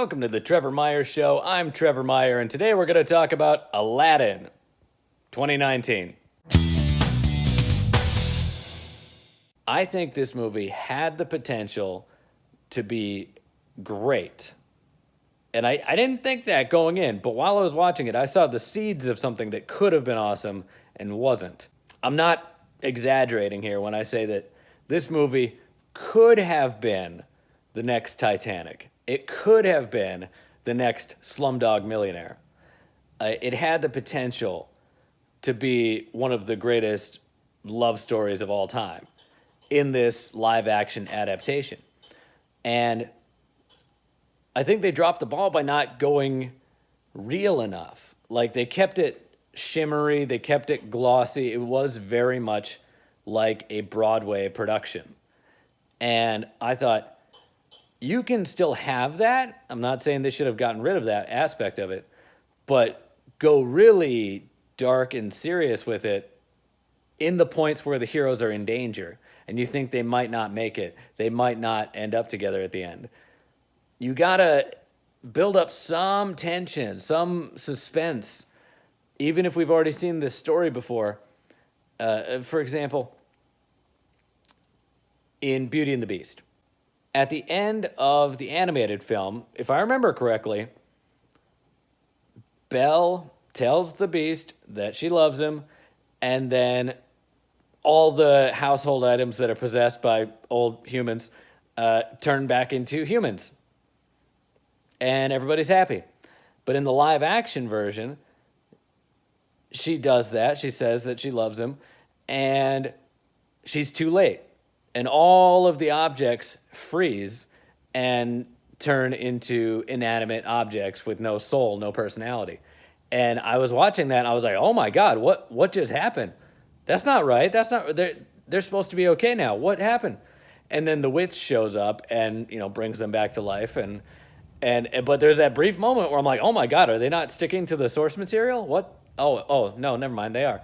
Welcome to the Trevor Meyer Show. I'm Trevor Meyer, and today we're going to talk about Aladdin 2019. I think this movie had the potential to be great. And I didn't think that going in, but while I was watching it, I saw the seeds of something that could have been awesome and wasn't. I'm not exaggerating here when I say that this movie could have been the next Titanic. It could have been the next Slumdog Millionaire. It had the potential to be one of the greatest love stories of all time in this live-action adaptation. And I think they dropped the ball by not going real enough. Like, they kept it shimmery, they kept it glossy. It was very much like a Broadway production. And I thought, you can still have that. I'm not saying they should have gotten rid of that aspect of it, but go really dark and serious with it in the points where the heroes are in danger and you think they might not make it. They might not end up together at the end. You gotta build up some tension, some suspense, even if we've already seen this story before. For example, in Beauty and the Beast. At the end of the animated film, if I remember correctly, Belle tells the Beast that she loves him, and then all the household items that are possessed by old humans turn back into humans. And everybody's happy. But in the live-action version, she does that. She says that she loves him, and she's too late. And all of the objects freeze and turn into inanimate objects with no soul, no personality. And I was watching that, and I was like, oh my God, what just happened? That's not right. That's not, they're supposed to be okay now. What happened? And then the witch shows up and, brings them back to life. But there's that brief moment where I'm like, oh my God, are they not sticking to the source material? What? Oh, no, never mind, they are.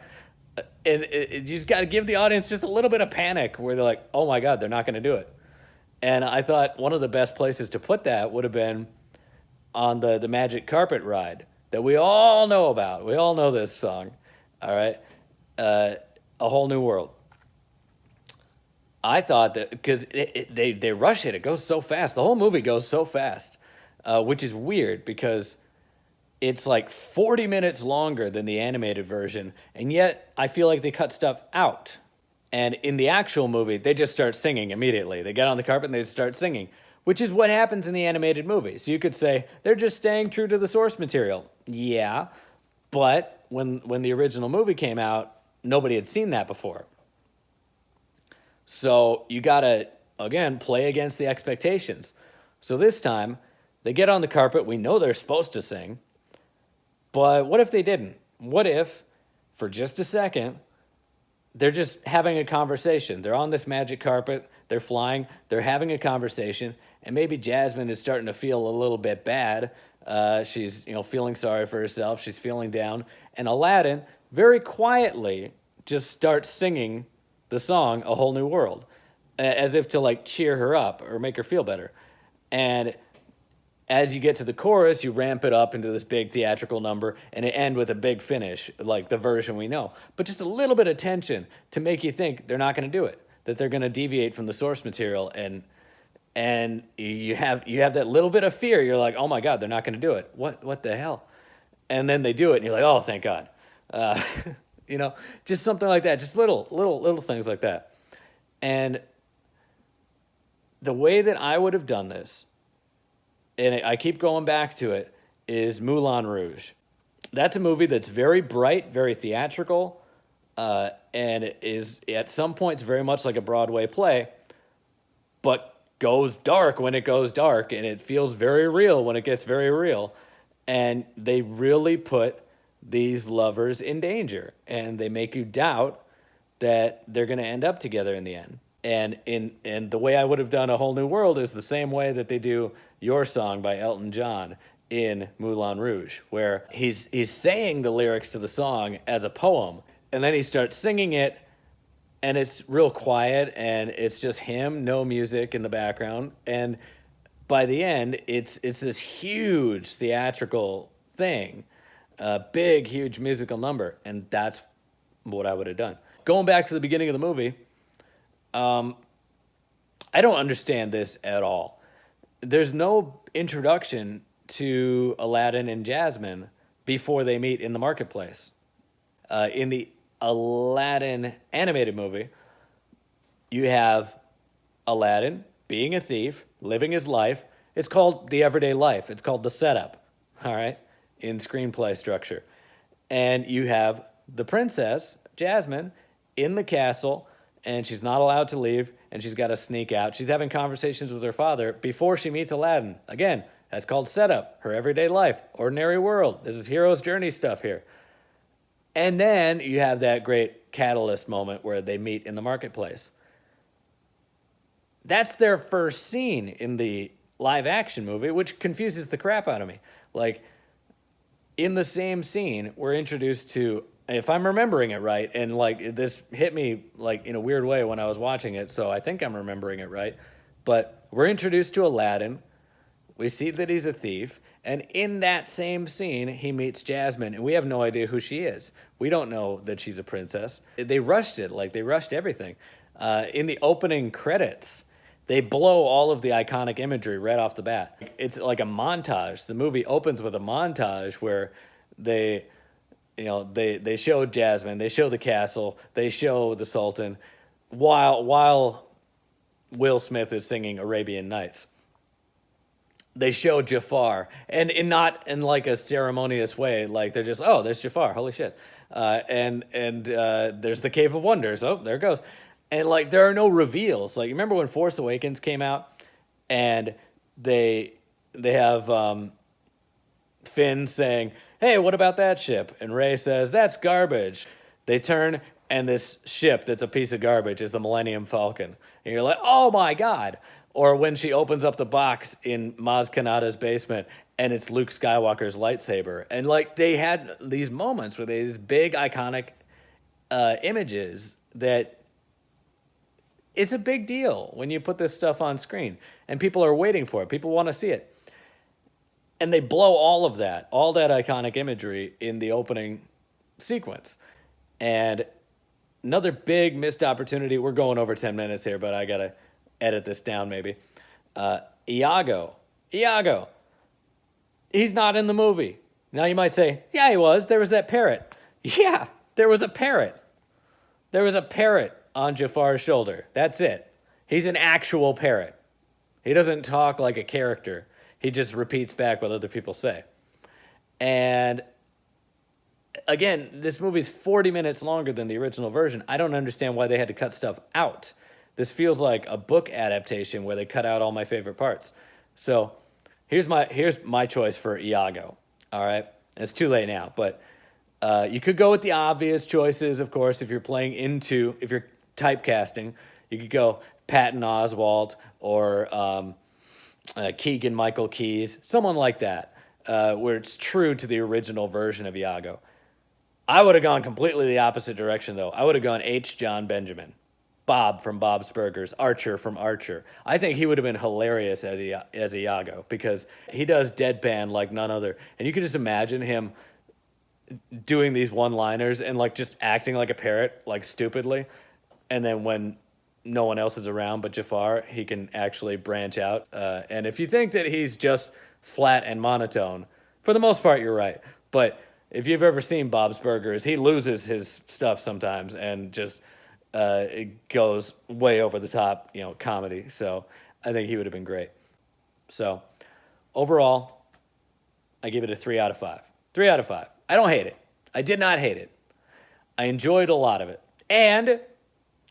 And you just got to give the audience just a little bit of panic where they're like, oh my God, they're not going to do it. And I thought one of the best places to put that would have been on the Magic Carpet ride that we all know about. We all know this song, all right? A Whole New World. I thought that because they rush it. It goes so fast. The whole movie goes so fast, which is weird because it's like 40 minutes longer than the animated version, and yet I feel like they cut stuff out. And in the actual movie, they just start singing immediately. They get on the carpet and they start singing, which is what happens in the animated movie. So you could say, they're just staying true to the source material. Yeah, but when the original movie came out, nobody had seen that before. So you gotta, again, play against the expectations. So this time, they get on the carpet. We know they're supposed to sing. But what if they didn't? What if, for just a second, they're just having a conversation? They're on this magic carpet, they're flying, they're having a conversation, and maybe Jasmine is starting to feel a little bit bad. She's feeling sorry for herself, she's feeling down, and Aladdin very quietly just starts singing the song A Whole New World, as if to cheer her up or make her feel better. And as you get to the chorus, you ramp it up into this big theatrical number, and it ends with a big finish, like the version we know. But just a little bit of tension to make you think they're not going to do it, that they're going to deviate from the source material, and you have that little bit of fear. You're like, oh my God, they're not going to do it. What the hell? And then they do it, and you're like, oh, thank God. Just something like that, just little things like that. And the way that I would have done this, and I keep going back to it, is Moulin Rouge. That's a movie that's very bright, very theatrical, and it is at some points very much like a Broadway play, but goes dark when it goes dark, and it feels very real when it gets very real. And they really put these lovers in danger, and they make you doubt that they're going to end up together in the end. And the way I would have done A Whole New World is the same way that they do Your Song by Elton John in Moulin Rouge, where he's saying the lyrics to the song as a poem, and then he starts singing it, and it's real quiet, and it's just him, no music in the background, and by the end, it's this huge theatrical thing, a big, huge musical number, and that's what I would have done. Going back to the beginning of the movie, I don't understand this at all. There's no introduction to Aladdin and Jasmine before they meet in the marketplace. In the Aladdin animated movie, you have Aladdin being a thief, living his life. It's called the everyday life. It's called the setup, all right, in screenplay structure. And you have the princess, Jasmine, in the castle, and she's not allowed to leave, and she's got to sneak out. She's having conversations with her father before she meets Aladdin. Again, that's called setup, her everyday life, ordinary world. This is hero's journey stuff here. And then you have that great catalyst moment where they meet in the marketplace. That's their first scene in the live action movie, which confuses the crap out of me. Like, in the same scene, we're introduced to, if I'm remembering it right, and like this hit me like in a weird way when I was watching it, so I think I'm remembering it right, but we're introduced to Aladdin. We see that he's a thief, and in that same scene, he meets Jasmine, and we have no idea who she is. We don't know that she's a princess. They rushed it, like they rushed everything. In the opening credits, they blow all of the iconic imagery right off the bat. It's like a montage. The movie opens with a montage where they show Jasmine, they show the castle, they show the Sultan, while Will Smith is singing Arabian Nights. They show Jafar, and not in like a ceremonious way, like they're just, oh, there's Jafar, holy shit. And there's the Cave of Wonders, oh, there it goes. And like there are no reveals. Like, remember when Force Awakens came out, and they have Finn saying, hey, what about that ship? And Rey says, that's garbage. They turn, and this ship that's a piece of garbage is the Millennium Falcon. And you're like, oh my God. Or when she opens up the box in Maz Kanata's basement, and it's Luke Skywalker's lightsaber. And like they had these moments where they had these big iconic images that it's a big deal when you put this stuff on screen. And people are waiting for it. People want to see it. And they blow all that iconic imagery in the opening sequence. And another big missed opportunity. We're going over 10 minutes here, but I got to edit this down maybe. Iago. He's not in the movie. Now you might say, yeah, he was. There was that parrot. Yeah, there was a parrot. There was a parrot on Jafar's shoulder. That's it. He's an actual parrot. He doesn't talk like a character. He just repeats back what other people say. And again, this movie's 40 minutes longer than the original version. I don't understand why they had to cut stuff out. This feels like a book adaptation where they cut out all my favorite parts. So here's my choice for Iago. All right? It's too late now, but you could go with the obvious choices, of course, if you're typecasting. You could go Patton Oswalt or Keegan-Michael Key, someone like that, where it's true to the original version of Iago. I would have gone completely the opposite direction, though. I would have gone H. John Benjamin, Bob from Bob's Burgers, Archer from Archer. I think he would have been hilarious as Iago because he does deadpan like none other. And you could just imagine him doing these one-liners and like just acting like a parrot, like stupidly. And then when no one else is around but Jafar, he can actually branch out. And if you think that he's just flat and monotone, for the most part, you're right. But if you've ever seen Bob's Burgers, he loses his stuff sometimes and just it goes way over the top, comedy. So I think he would have been great. So overall, I give it a 3 out of 5. 3 out of 5. I don't hate it. I did not hate it. I enjoyed a lot of it. And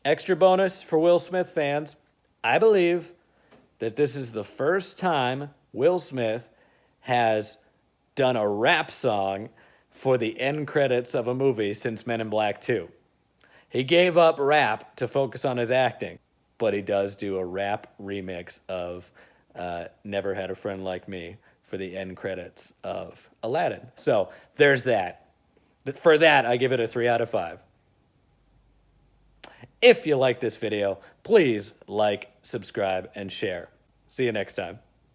extra bonus for Will Smith fans, I believe that this is the first time Will Smith has done a rap song for the end credits of a movie since Men in Black 2. He gave up rap to focus on his acting, but he does do a rap remix of Never Had a Friend Like Me for the end credits of Aladdin. So there's that. For that, I give it a 3 out of 5. If you like this video, please like, subscribe, and share. See you next time.